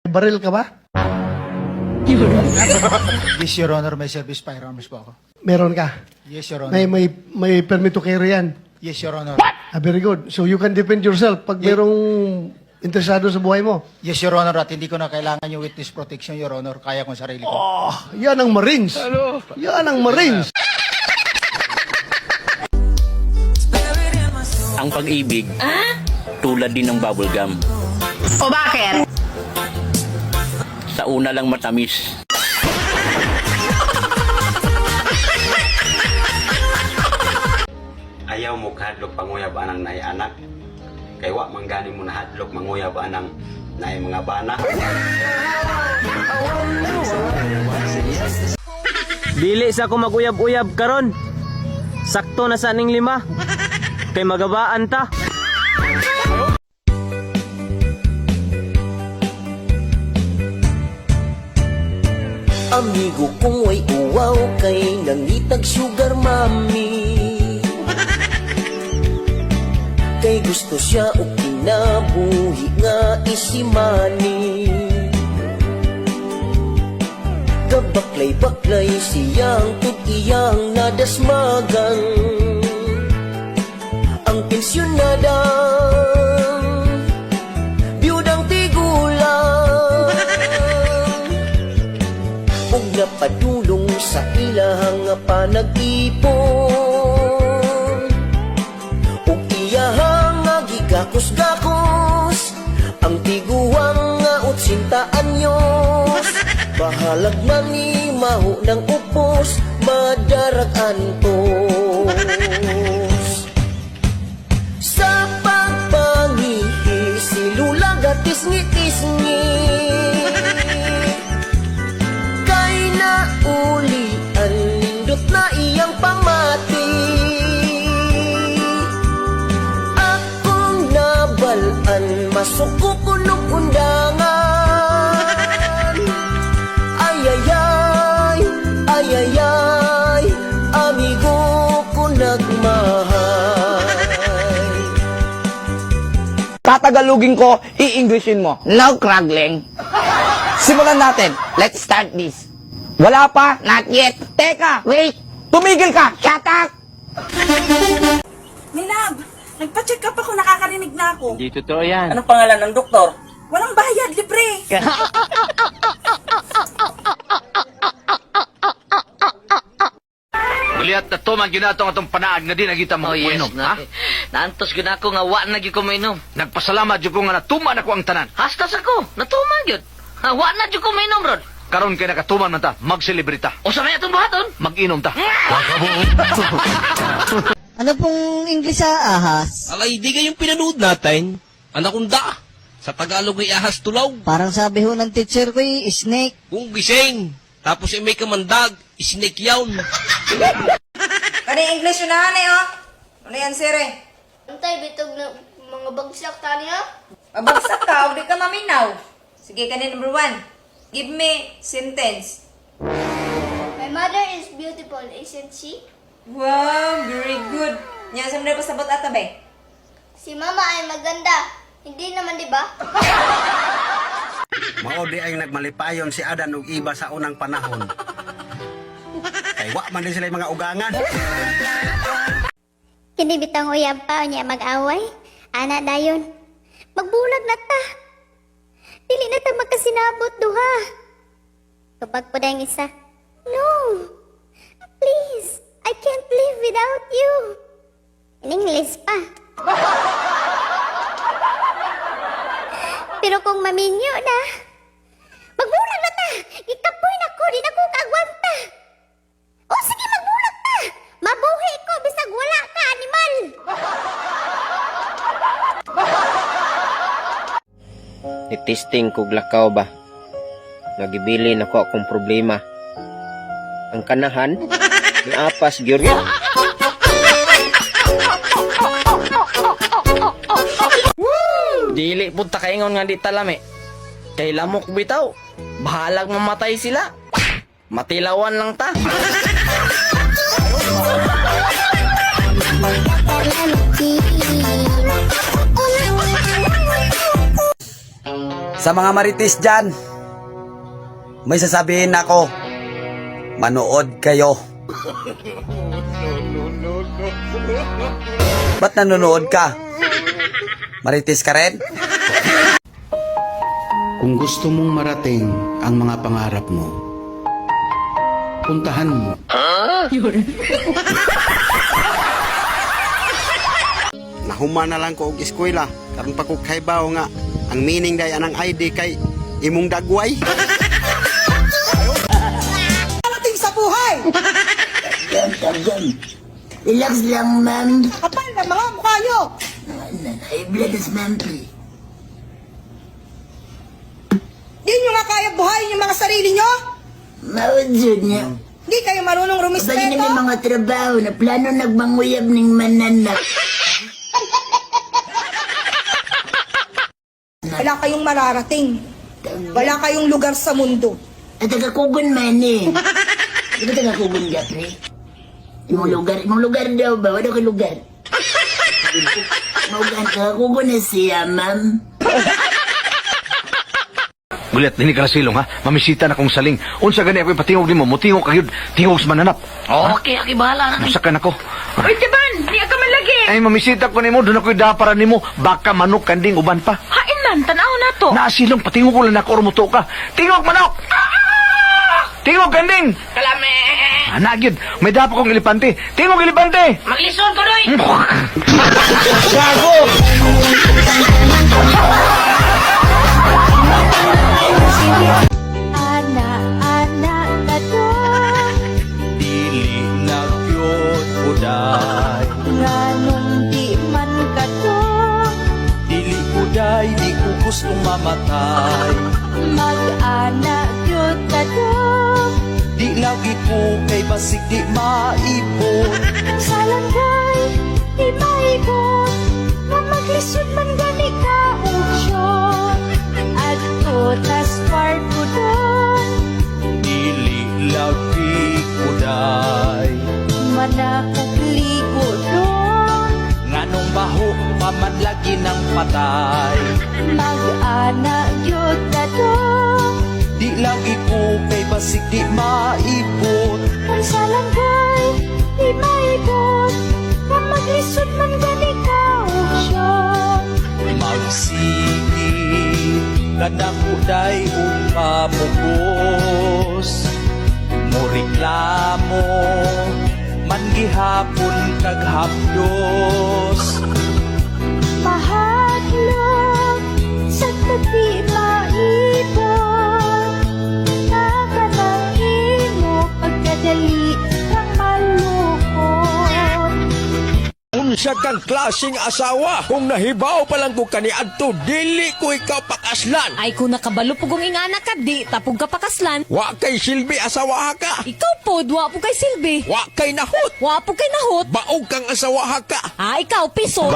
Baril ka ba? Yes, Your Honor, may service firearms po ako. Meron ka? Yes, Your Honor. May permit to carry yan. Yes, Your Honor. Ah, very good. So you can defend yourself pag merong interesado sa buhay mo. Yes, Your Honor, at hindi ko na kailangan yung witness protection, Your Honor. Kaya kong sarili ko. Oh, yan ang Marines. Yan ang Marines. Ang pag-ibig, tulad din ng bubblegum. O bakit? Sa una lang matamis. Ayaw mo kahadlok panguyab anang naay anak. Kay wa manggani mo nahadlok manguyab anang naay mga bana. Dili sa ko maguyab-uyab karon. Sakto na sa aning 5. Kay magabaan ta. Amigo kong way uwaw kay nangitag sugar mami. Kay gusto siya o kinabuhi nga isimani. Kabaklay-baklay siyang tut-iyang nadasmagan. Ang pensyonadang biyudang tigulang ug napadulong sa ilahang panag-ipon ug iyahang gigakos-gakos ang tiguang nga 80 anyos. Bahalag man ni maho ng upos madarag antos. Sa pagpangihi silula gatis-ngi-tisngi kay nauli ang lindot na iyang pamati. Akong nabalaan masuko kunog undangan. Ayayay, ayayay, amigo ko nagmahal. Tatagalogin ko, i-Englishin mo. No craggling. Simulan natin. Let's start this. Wala pa? Not yet. Teka, wait. Tumigil ka. Shut up. Minab, nagpa-check up ako, nakakarinig na ako. Hindi totoo yan. Anong pangalan ng doktor? Walang bayad, libre. Buliat na to, man ginatong atong panaag na di nagita mo kuminom, ha? Naantos yun ako nga wa na ko mainom. Nagpasalamat yun ko nga natuman ako ang tanan. Hastas ako. Natuman yun. Wa na ko mainom, Rod. Karon kay nakatuman man ta, magselebrita. O sa may atong buhaton? Mag-inom ta. Ano pong English sa ahas? Alay, di kayong pinanood natin. Anakunda. Sa Tagalog ay ahas tulaw. Parang sabi ho ng teacher ko snake. Kung gising. Tapos ay may kamandag. Snake yawn. Kani English yun na, oh. Ano yan, sire? Antay, bitog na mga bagsak tani ha? Mabagsak ka, o di ka maminaw. Sige, kani number 1. Give me sentence. My mother is beautiful, isn't she? Wow, very good. Yan, sa mga pasabot ata, be? Si mama ay maganda. Hindi naman, di ba? Mao di ay nagmalipayon si Adan ug iba sa unang panahon. Kay wa man din sila yung mga ugangan. Kini bitang uyab pa niya mag-away. Ana dayon. Magbulag na ta. Dili na ta magkasinabot duha. Kapag po dahil isa. No. Please. I can't live without you. In English pa. Pero kung maminyo na, magbulag na ta. Ikapoy na ko. Di na ko kagwanta. O sige, magbulag ta. Mabuhi ko bisag wala ka, animal. Nitesting kog lakaw ba? Nagibili na ko akong problema. Ang kanahan, niapas gyud yan. Dili punta kaingon nga di talami. Kay lamok bitaw. Bahalag mamatay sila. Matilawan lang ta. Sa mga marites dyan, may sasabihin ako. Manood kayo. Ba't nanonood ka? Marites ka rin? Kung gusto mong marating ang mga pangarap mo, puntahan mo. Nahuman na lang ko og eskwela karon pa ko kaybaw nga ang meaning day anang ID kay imong dagway. Parating sa buhay! Relax lang, ma'am. Kapal na mga mukha nyo! High blood is monthly. Di nyo nga kaya buhayin yung mga sarili nyo? Maudjud niya. Di kayo marunong Bali rumispeto? na may mga trabaho na plano nagbanguyab ning mananak. Wala kayong mararating. Wala kayong lugar sa mundo. At tagakugon man eh. Di ba tagakugon ka, pre? Imong lugar daw ba? Wala ka lugar. Maugan tagakugon na siya, ma'am. Gulit, dinig ka na silong ha. Mamisita na kong saling. Unsa gani ako'y patingog ni mo. Mutingog kayo. Tingog sa mananap. Okay, bahala na. Masakan ako. Uy, Tiban! Di ka man lagi! Ay, mamisita ko ni mo. Doon ako'y dapara ni mo. Baka manok kanding uban pa. Hain man, tanaw na to! Naasilong, patingog ko lang ako ormuto ka. Tingog manok! Tingog kanding! Kalame! Nagyod, may dapa kong ilipante. Tingog ilipante! Maglisod ko, doy! Anak-anak ka to, Dili na gyud uday. nganong di man ka to, Dili uday, di ko gustong mamatay. mag-anak yun ka to. Di lagi ko kay basig di maipon. Sa langgay, di maibot, na maglisod man gani ka uksyon. At utas parto doon, Dili lagi uday. manakugligo doon. Nganong baho paman lagi ng patay. Mag-anak yun ka to, Di lagi ko kay basig di maipon. kung sa langgay, di maibot, na maglisod man gani ka uksyon. Magsigi kanang uday upamugos. Moreklamo man gihapon kag hapdos. Mahadlok sa tabi maibot, nakanahimo pagkadali kang malukot. Unsa kang klaseng asawa? Kung nahibaw pa lang ko kaniadto, dili ko ikaw pakaslan. Ay, kung nakabalo po kong ingana ka, di tapog ka pakaslan. Wa kay silbi asawa ka. Ikaw po, dwa po kay Silbi. Wa kay nahot. Wa po kay nahot. Baog kang asawa ka. Ah, ikaw, piso.